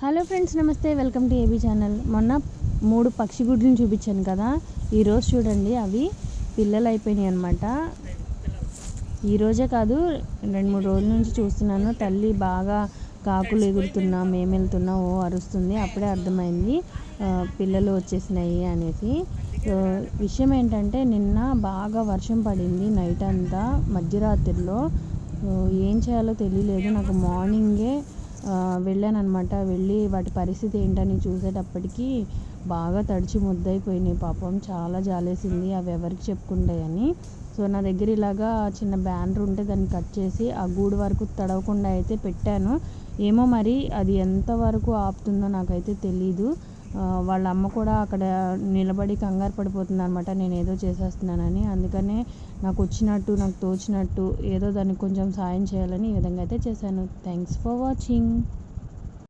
Hello friends, నమస్తే. Welcome to AB channel. మొన్న 3 పక్షి గుడ్లను చూపించాను కదా. ఈరోజు చూడండి, అవి పిల్లలు అయిపోయినాయి అనమాట. ఈరోజే కాదు, 2-3 రోజుల నుంచి చూస్తున్నాను. తల్లి బాగా కాకులు ఎగురుతున్నా, మేము వెళ్తున్నా ఓ అరుస్తుంది. అప్పుడే అర్థమైంది పిల్లలు వచ్చేసినాయి అనేసి. విషయం ఏంటంటే, నిన్న బాగా వర్షం పడింది నైట్ అంతా, మధ్యరాత్రిలో. ఏం చేయాలో తెలియలేదు నాకు. మార్నింగే వెళ్ళానమాట. వెళ్ళి వాటి పరిస్థితి ఏంటని చూసేటప్పటికి బాగా తడిచి ముద్దయిపోయినాయి. పాపం చాలా జాలేసింది అవి ఎవరికి చెప్పుకుంటాయని. సో నా దగ్గర ఇలాగా చిన్న బ్యానర్ ఉంటే దాన్ని కట్ చేసి ఆ గూడు వరకు తడవకుండా అయితే పెట్టాను. ఏమో మరి అది ఎంతవరకు ఆపుతుందో నాకైతే తెలీదు. వాళ్ళ అమ్మ కూడా అక్కడ నిలబడి కంగారు పడిపోతుంది అనమాట, నేను ఏదో చేసేస్తున్నానని. అందుకనే నాకు వచ్చినట్టు, నాకు తోచినట్టు ఏదో దానికి కొంచెం సాయం చేయాలని ఈ విధంగా అయితే చేశాను. Thanks for watching.